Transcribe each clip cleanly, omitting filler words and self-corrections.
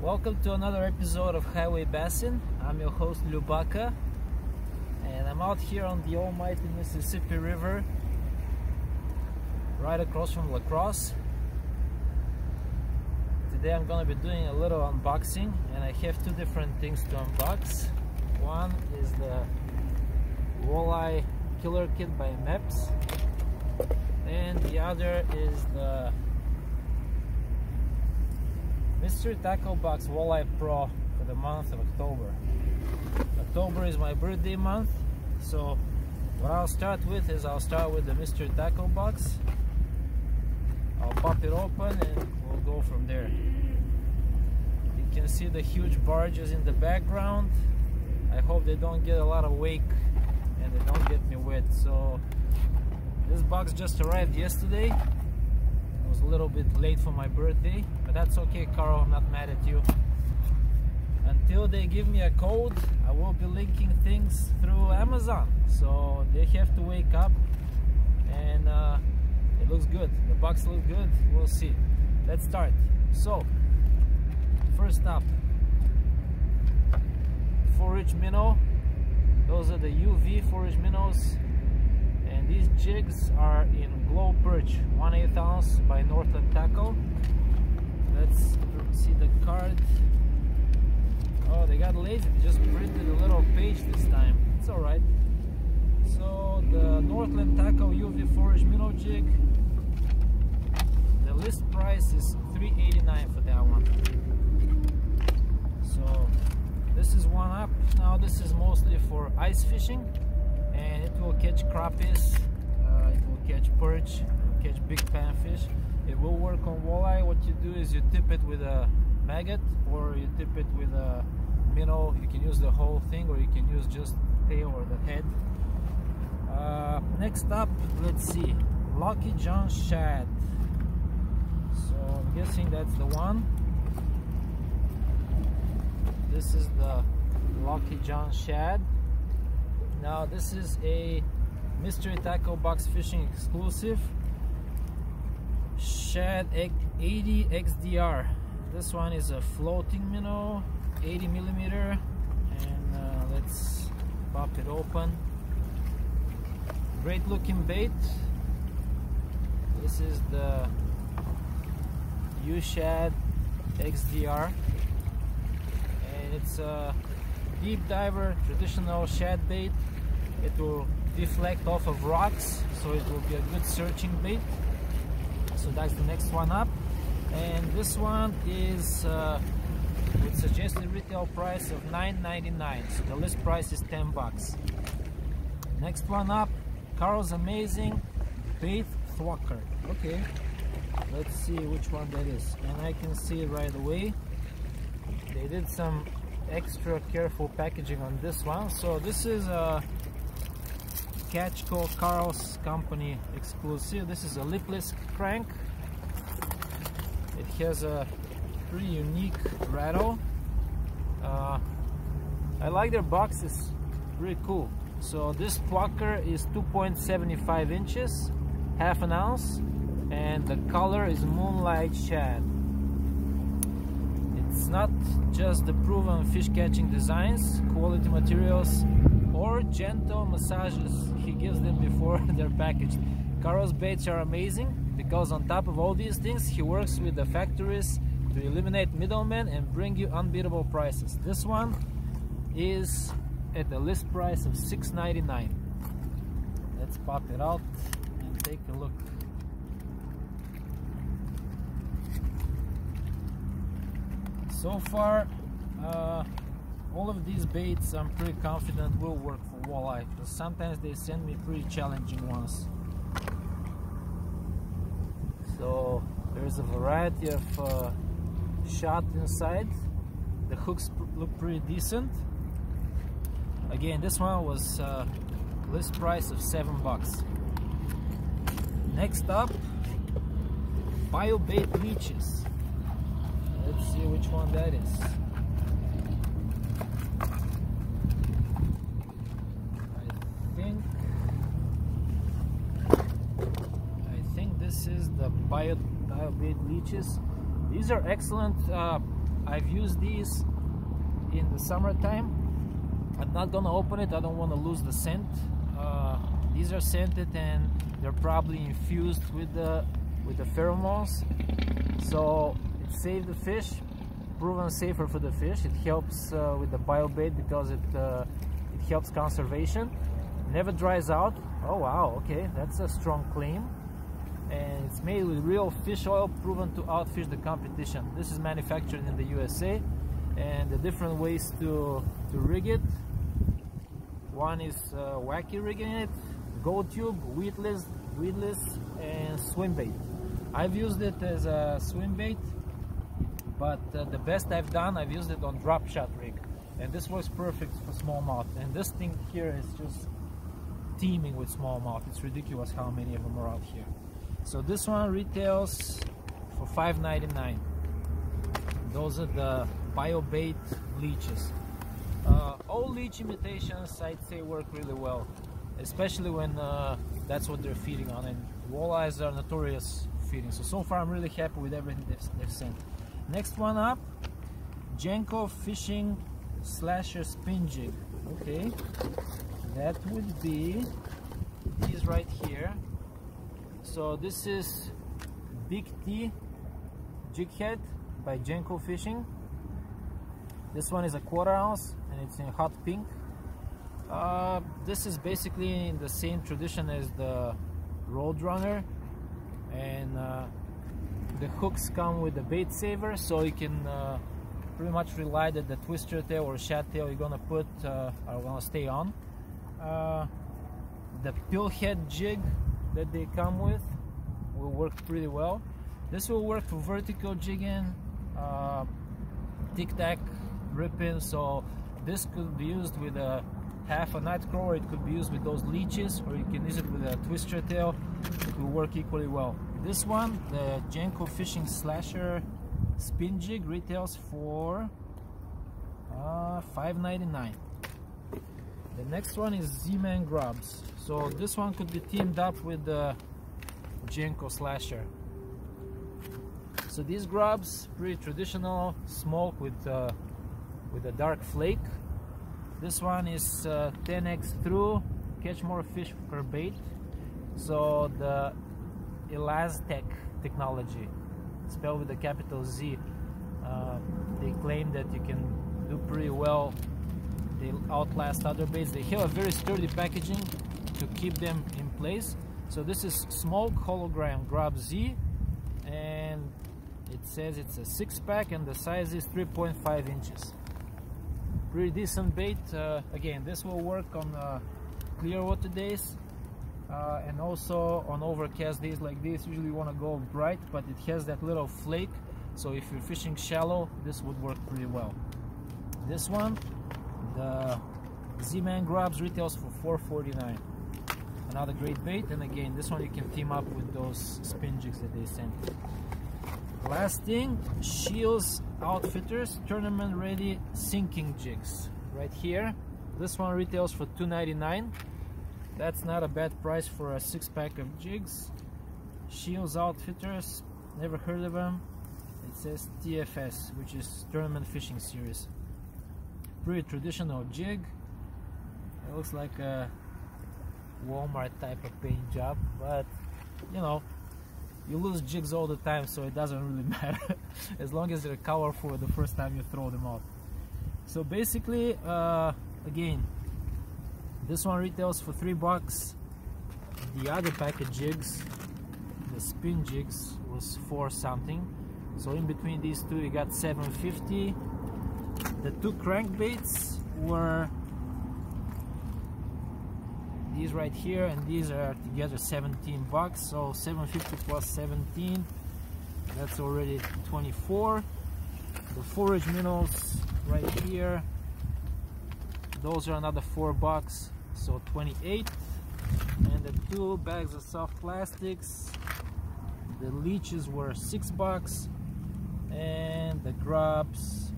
Welcome to another episode of Highway Bassing. I'm your host Lyubaka, and I'm out here on the almighty Mississippi River, right across from La Crosse. Today I'm going to be doing a little unboxing, and I have two different things to unbox. One is the Walleye Killer Kit by MEPS, and the other is the Mystery Tackle Box Walleye Pro for the month of October. October is my birthday month, so what I'll start with is I'll start with the Mystery Tackle Box. I'll pop it open and we'll go from there. You can see the huge barges in the background. I hope they don't get a lot of wake and they don't get me wet. So this box just arrived yesterday. It was a little bit late for my birthday, but that's okay, Carl, I'm not mad at you. Until they give me a code, I will be linking things through Amazon, so they have to wake up. And it looks good, the box looks good, we'll see. Let's start. So first up, Forage Minnow. Those are the UV Forage Minnows, and these jigs are in glow perch, 1/8 ounce by Northland Tackle. Let's see the card. Oh, they got lazy, they just printed a little page this time. It's alright. So the Northland Tackle UV Forage Minnow jig, the list price is $3.89 for that one. So this is one up. Now this is mostly for ice fishing, and it will catch crappies, it will catch perch, it will catch big panfish. It will work on walleye. What you do is you tip it with a maggot, or you tip it with a minnow. You can use the whole thing, or you can use just the tail or the head. Next up, let's see, Lucky John Shad. So I'm guessing that's the one. This is the Lucky John Shad. Now this is a Mystery Tackle Box Fishing exclusive, Shad 80 XDR. This one is a floating minnow, 80mm, and let's pop it open. Great looking bait. This is the Shad XDR, and it's a deep diver traditional shad bait. It will deflect off of rocks, so it will be a good searching bait. So that's the next one up, and this one is with suggested retail price of $9.99, so the list price is $10. Next one up, Carl's amazing bait thwacker. Okay, let's see which one that is, and I can see it right away. They did some extra careful packaging on this one. So this is a Catchco Carl's company exclusive. This is a lipless crank. It has a pretty unique rattle. I like their boxes, pretty cool. So this plucker is 2.75 inches, half an ounce, and the color is Moonlight Shad. It's not just the proven fish catching designs, quality materials, or gentle massages he gives them before they're packaged. Carl's baits are amazing because on top of all these things, he works with the factories to eliminate middlemen and bring you unbeatable prices. This one is at the list price of $6.99. Let's pop it out and take a look. So far, all of these baits I'm pretty confident will work for walleye, because sometimes they send me pretty challenging ones. So there's a variety of shot inside. The hooks look pretty decent. Again, this one was list price of $7. Next up, BioBait leeches. Let's see which one that is. I think this is the BioBait leeches. These are excellent I've used these in the summertime. I'm not gonna open it, I don't want to lose the scent. These are scented and they're probably infused with the pheromones, so it saves the fish, proven safer for the fish. It helps with the biobait because it helps conservation. Never dries out. Oh wow, okay, that's a strong claim. And it's made with real fish oil, proven to outfish the competition. This is manufactured in the USA, and the different ways to rig it. One is wacky rigging it, gold tube, weedless, and swim bait. I've used it as a swim bait, but the best I've done, I've used it on drop shot rig, and this works perfect for smallmouth. And this thing here is just teeming with smallmouth. It's ridiculous how many of them are out here. So this one retails for $5.99. Those are the biobait leeches. All leech imitations, I'd say, work really well, especially when that's what they're feeding on, and walleyes are notorious feeding. So far I'm really happy with everything they've sent. Next one up, Jenko Fishing Slasher Spin Jig. Okay, that would be these right here. So this is Big T jig head by Jenko Fishing. This one is a 1/4 ounce and it's in hot pink. This is basically in the same tradition as the Roadrunner, and the hooks come with the bait saver, so you can pretty much rely that the twister tail or shad tail you're gonna put are gonna stay on. The pill head jig that they come with will work pretty well. This will work for vertical jigging, tic-tac ripping, so this could be used with a half a night crawler, it could be used with those leeches, or you can use it with a twister tail. It will work equally well. This one, the Jenko Fishing Slasher Spin Jig, retails for $5.99. The next one is GMan Grubs. So this one could be teamed up with the Jenko Slasher. So these grubs, pretty traditional, smoke with a dark flake. This one is 10x through, catch more fish per bait. So the Elastec technology, spelled with a capital Z, they claim that you can do pretty well. They outlast other baits. They have a very sturdy packaging to keep them in place. So this is Smoke Hologram Grub Z, and it says it's a 6-pack and the size is 3.5 inches. Pretty decent bait. Again, this will work on clear water days and also on overcast days like this. Usually you want to go bright, but it has that little flake, so if you're fishing shallow, this would work pretty well. This one, the GMan Grubs, retails for $4.49. Another great bait, and again, this one you can team up with those spin jigs that they sent. Last thing, Shields Outfitters tournament ready sinking jigs right here. This one retails for $2.99. That's not a bad price for a 6-pack of jigs. Shields Outfitters, never heard of them. It says DFS, which is Tournament Fishing Series. Pretty traditional jig. It looks like a Walmart type of paint job, but you know, you lose jigs all the time, so it doesn't really matter as long as they're colorful the first time you throw them out. So basically, again, this one retails for $3. The other pack of jigs, the spin jigs, was $4 something. So in between these two, you got $7.50. The two crankbaits were these right here, and these are together $17. So $7.50 plus 17, that's already 24. The Forage Minnows right here, those are another $4, so 28. And the two bags of soft plastics, the leeches were $6, and the grubs,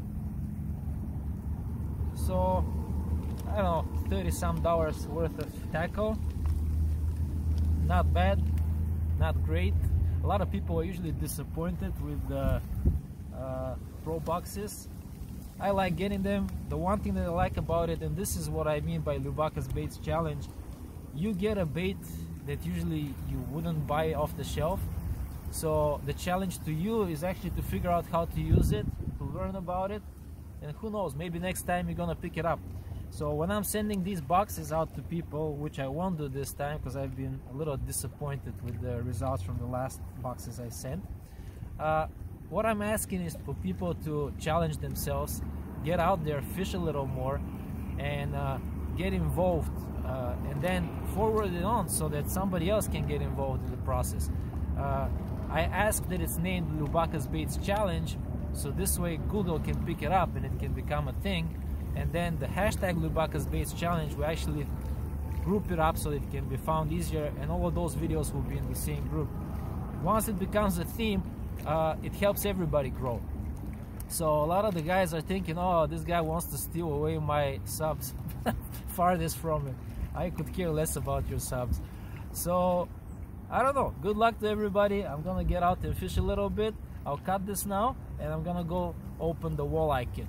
so I don't know, $30-some worth of tackle. Not bad, not great. A lot of people are usually disappointed with the pro boxes. I like getting them. The one thing that I like about it, and this is what I mean by Lyubaka's Baits Challenge, you get a bait that usually you wouldn't buy off the shelf. So the challenge to you is actually to figure out how to use it, to learn about it, and who knows, maybe next time you're gonna pick it up. So when I'm sending these boxes out to people, which I won't do this time because I've been a little disappointed with the results from the last boxes I sent, what I'm asking is for people to challenge themselves, get out there, fish a little more, and get involved, and then forward it on so that somebody else can get involved in the process. I asked that it's named Lyubaka's Baits Challenge, so this way Google can pick it up and it can become a thing. And then the hashtag Lyubaka's Baits Challenge, we actually group it up so it can be found easier, and all of those videos will be in the same group. Once it becomes a theme, it helps everybody grow. So a lot of the guys are thinking, oh, this guy wants to steal away my subs. Farthest from it. I could care less about your subs. So I don't know, good luck to everybody. I'm gonna get out and fish a little bit. I'll cut this now and I'm gonna go open the walleye kit.